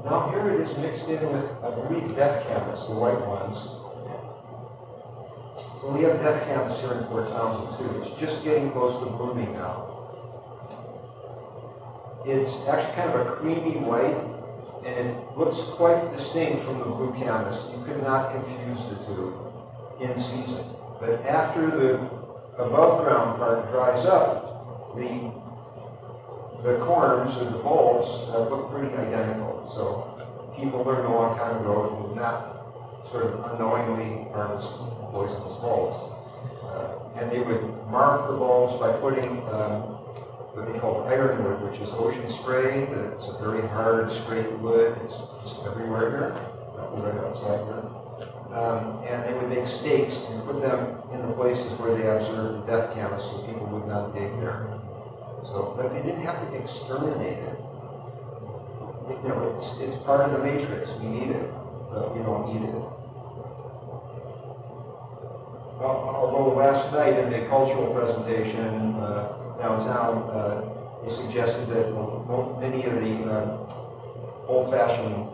Now here it is mixed in with, I believe, death camas, the white ones. So we have death camas here in Fort Townsend too. It's just getting close to blooming now. It's actually kind of a creamy white, and it looks quite distinct from the blue camas. You could not confuse the two in season. But after the above ground part dries up, the corms or the bulbs look pretty identical. So people learned a long time ago to not sort of unknowingly harvest poisonous bulbs. And they would mark the bulbs by putting what they call ironwood, which is ocean spray. It's a very hard, straight wood. It's just everywhere here, right outside here. And they would make stakes and put them in the places where they observed the death camas so people would not dig there. So, but they didn't have to exterminate it. You know, it's part of the matrix. We need it, but we don't eat it. Although last night in the cultural presentation downtown, they suggested that many of the old-fashioned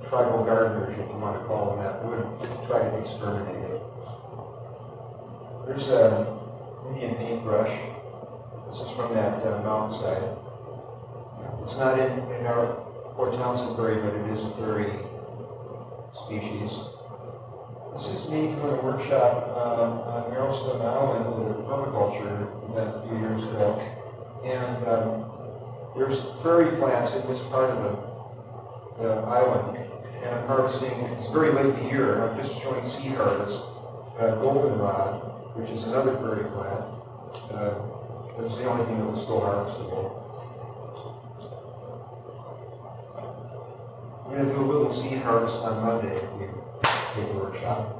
tribal gardeners, if you want to call them that, would try to exterminate it. There's an Indian paintbrush. This is from that mountainside. It's not in our Port Townsend prairie, but it is a prairie species. This is me doing a workshop on Yellowstone Island with a permaculture event a few years ago. And there's prairie plants in this part of the island. And I'm harvesting, it's very late in the year, and I'm just showing seed harvest. Goldenrod, which is another prairie plant. It was the only thing that was still harvestable. We're going to do a little seed harvest on Monday if we take the workshop.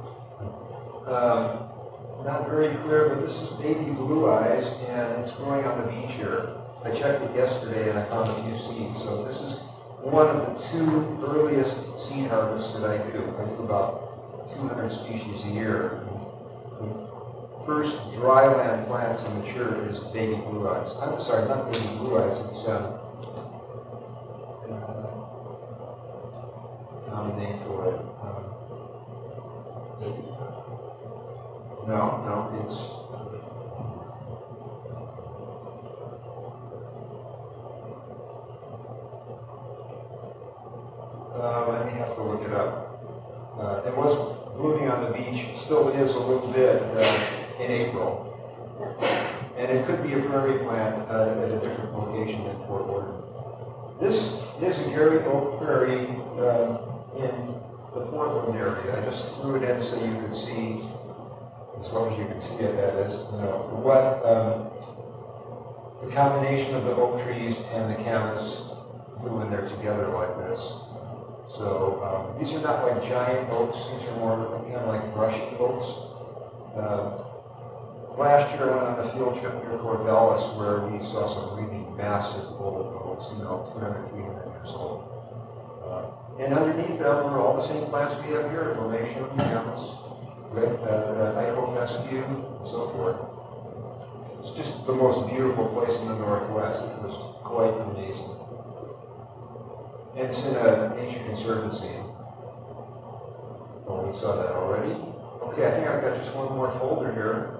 Not very clear, but this is baby blue eyes, and it's growing on the beach here. I checked it yesterday and I found a few seeds. So this is one of the 2 earliest seed harvests that I do. I do about 200 species a year. The first dryland plant to mature is baby blue eyes. I'm sorry, not baby blue eyes, it's common name for it. No, it's I may have to look it up. It was blooming on the beach, still is a little bit in April. And it could be a prairie plant at a different location in Fort Worden. This is a Gary Oak prairie in the Portland area. I just threw it in so you could see, as well as you can see it, that is, what the combination of the oak trees and the camas do when they're together like this. So these are not like giant oaks, these are more kind of like brush oaks. Last year I went on a field trip near Corvallis where we saw some really massive old oaks, 200, 300 years old. And underneath them were all the same plants we have here, Formation, camas, Idaho fescue, and so forth. It's just the most beautiful place in the Northwest. It was quite amazing. And it's in a nature conservancy. Oh, we saw that already. Okay, I think I've got just one more folder here.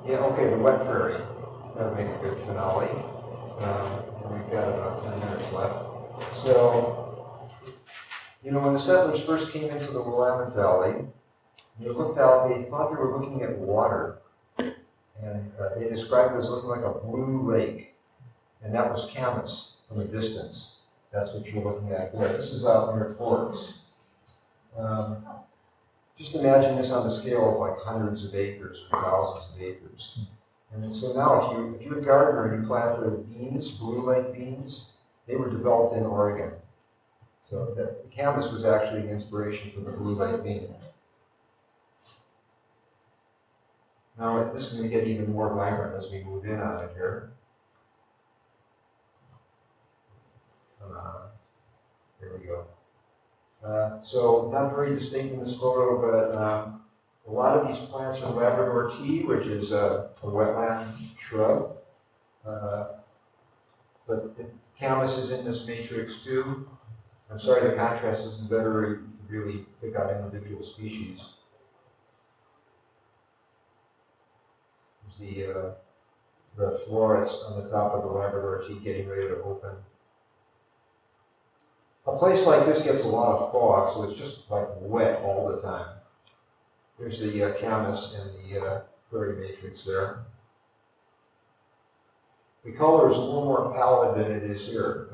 Yeah, okay, the wet prairie. That'll make a good finale. And we've got about 10 minutes left. So, when the settlers first came into the Willamette Valley, they looked out, they thought they were looking at water. And they described it as looking like a blue lake. And that was camas from a distance. That's what you're looking at there. This is out near Forks. Just imagine this on the scale of like hundreds of acres or thousands of acres. And so now if you're a gardener and you plant the beans, blue lake beans, they were developed in Oregon. So the camas was actually the inspiration for the blue lake bean. Now this is going to get even more vibrant as we move in on it here. There we go. So not very distinct in this photo, but a lot of these plants are Labrador tea, which is a wetland shrub. But the camas is in this matrix too. I'm sorry the contrast isn't better to really pick out individual species. the florets on the top of the Labrador tea getting ready to open. A place like this gets a lot of fog, so it's just like wet all the time. There's the camas and the Prairie matrix there. The color is a little more pallid than it is here.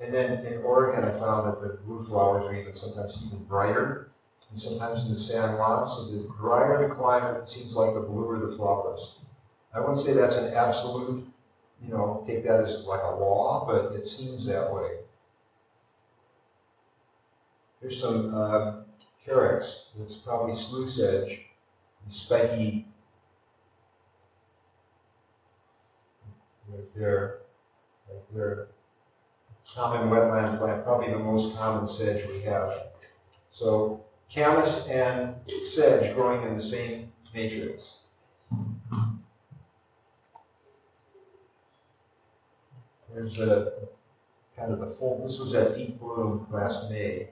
And then in Oregon, I found that the blue flowers are sometimes even brighter, and sometimes in the San Juan. So the drier the climate, it seems like the bluer the flowers. I wouldn't say that's an absolute, take that as like a law, but it seems that way. Here's some carex. It's probably sluice sedge, spiky. They're common wetland plant, probably the most common sedge we have. So camas and sedge growing in the same matrix. There's a kind of the full, this was at peak bloom last May.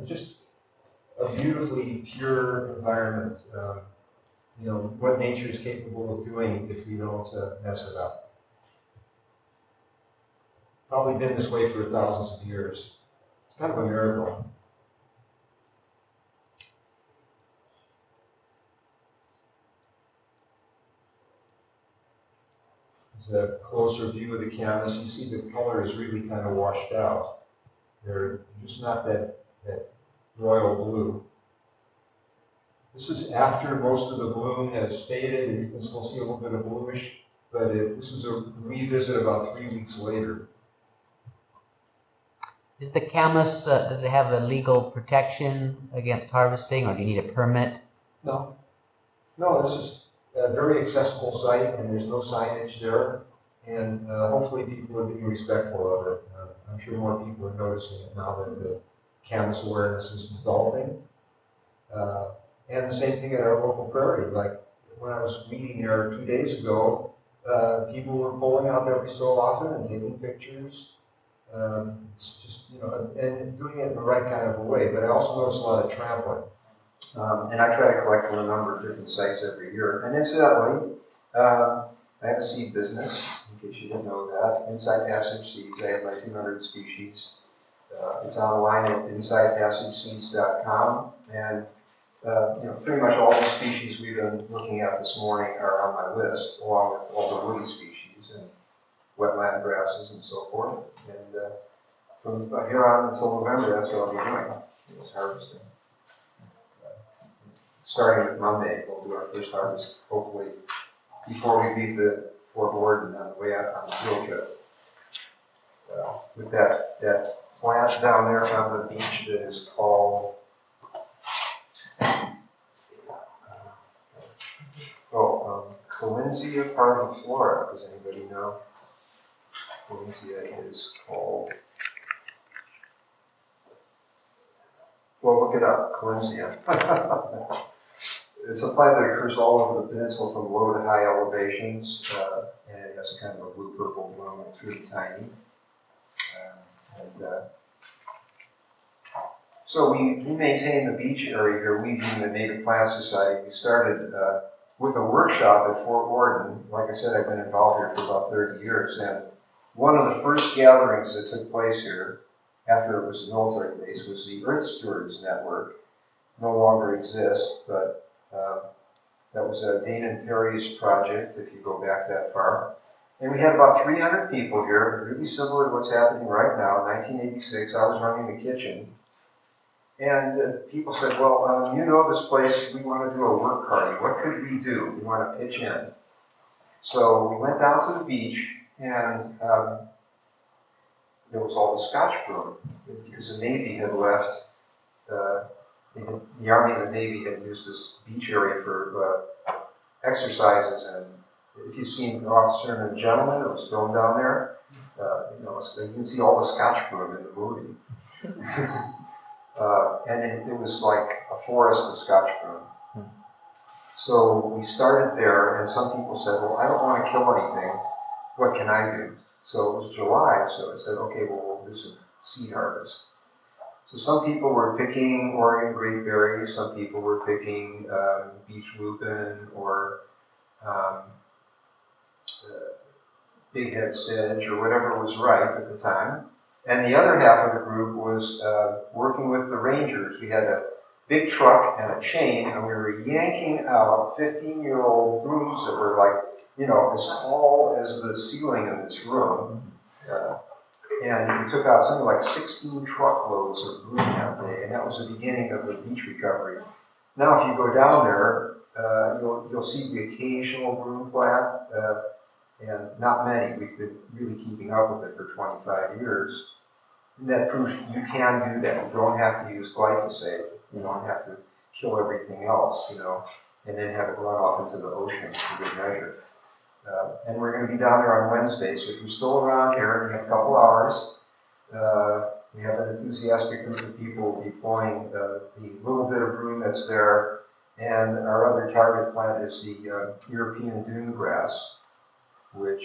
Just a beautifully pure environment. What nature is capable of doing if we don't mess it up. Probably been this way for thousands of years. It's kind of a miracle. It's a closer view of the canvas. You see the color is really kind of washed out. They're just not that royal blue. This is after most of the bloom has faded, and you can still see a little bit of bluish, but this was a revisit about 3 weeks later. Is the camas, does it have a legal protection against harvesting, or do you need a permit? No, this is a very accessible site, and there's no signage there, and hopefully people are being respectful of it. I'm sure more people are noticing it now that the camas awareness is developing. And the same thing at our local Prairie. Like when I was meeting there 2 days ago, people were pulling up every so often and taking pictures. It's just, and doing it in the right kind of a way. But I also noticed a lot of trampling. And I try to collect from a number of different sites every year. And incidentally, I have a seed business, in case you didn't know that. Inside Passage Seeds, I have my 200 species. It's online at insidePassageSeeds.com. And pretty much all the species we've been looking at this morning are on my list, along with all the woody species and wetland grasses and so forth. And from here on until November, that's what I'll be doing, is harvesting. Starting with Monday, we'll do our first harvest, hopefully, before we leave the Fort Worden on the way out on the field trip. With that plant down there on the beach that is called Colonists parviflora. Does anybody know? Colonists is called. Well, look it up. Colonists. It's a plant that occurs all over the peninsula from low to high elevations, and it has a kind of a blue-purple bloom. It's really tiny. So we maintain the beach area here. We, being the Native Plant Society, we started with a workshop at Fort Worden. Like I said, I've been involved here for about 30 years, and one of the first gatherings that took place here, after it was a military base, was the Earth Stewards Network. No longer exists, but that was a Dana Perry's project, if you go back that far. And we had about 300 people here, really similar to what's happening right now. In 1986, I was running the kitchen. And people said, well, this place, we want to do a work party. What could we do? We want to pitch in. So we went down to the beach, and there was all the Scotch broom, because the Navy had left. The Army and the Navy had used this beach area for exercises, and if you've seen Officer and Gentleman, it was filmed down there. You can see all the Scotch broom in the movie. And it was like a forest of Scotch broom. So we started there, and some people said, well, I don't want to kill anything. What can I do? So it was July, so I said, okay, well, we'll do some seed harvest. So some people were picking Oregon great berries, some people were picking beach lupin or big head sedge or whatever was ripe at the time. And the other half of the group was working with the rangers. We had a big truck and a chain, and we were yanking out 15-year-old brooms that were like, as tall as the ceiling in this room. And we took out something like 16 truckloads of broom that day, and that was the beginning of the beach recovery. Now, if you go down there, you'll see the occasional broom plant, and not many. We've been really keeping up with it for 25 years. And that proves you can do that. You don't have to use glyphosate. You don't have to kill everything else, and then have it run off into the ocean for good measure. And we're going to be down there on Wednesday, so if you're still around here and you have a couple hours, we have an enthusiastic group of people deploying the little bit of broom that's there, and our other target plant is the European dune grass, which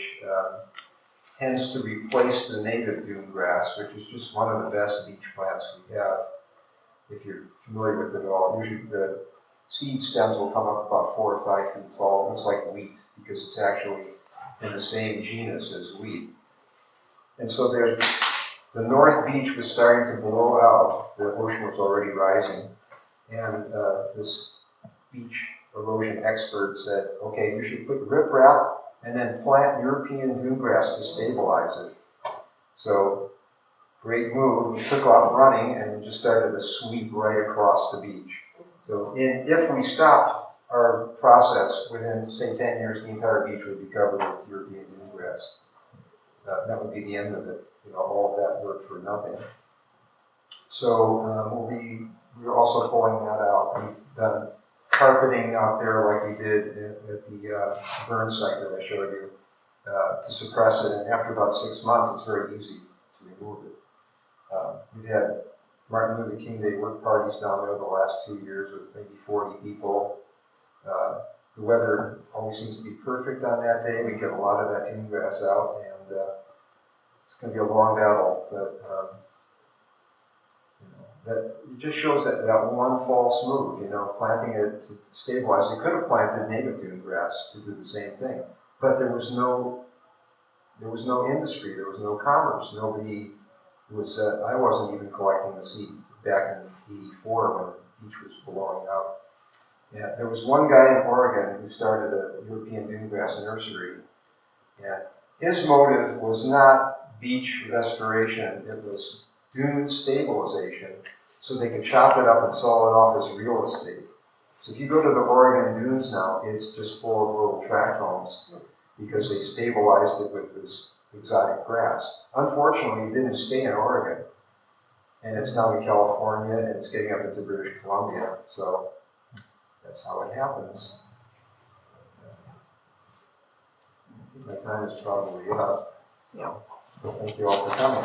tends to replace the native dune grass, which is just one of the best beach plants we have, if you're familiar with it at all. Usually the seed stems will come up about 4 or 5 feet tall. It looks like wheat because it's actually in the same genus as wheat. And so the North Beach was starting to blow out. The ocean was already rising. And this beach erosion expert said, okay, you should put riprap and then plant European dune grass to stabilize it. So, great move. We took off running and just started to sweep right across the beach. So if we stopped our process within, say, 10 years, the entire beach would be covered with European dune grass. That would be the end of it. All of that work for nothing. So we're also pulling that out. We've done carpeting out there like we did at the burn site that I showed you to suppress it. And after about 6 months, it's very easy to remove it. We've had Martin Luther King Day work parties down there the last 2 years with maybe 40 people. The weather always seems to be perfect on that day. We get a lot of that dune grass out, and it's going to be a long battle, but that it just shows that one false move, planting it to stabilize. They could have planted native dune grass to do the same thing, but there was no industry, there was no commerce. Nobody was. I wasn't even collecting the seed back in '84 when the beach was blowing out. Yeah, there was one guy in Oregon who started a European dune grass nursery, and his motive was not beach restoration, it was dune stabilization, so they could chop it up and sell it off as real estate. So if you go to the Oregon dunes now, it's just full of little tract homes because they stabilized it with this exotic grass. Unfortunately, it didn't stay in Oregon, and it's now in California, and it's getting up into British Columbia, so that's how it happens. I think my time is probably up. Yeah. Thank you all for coming.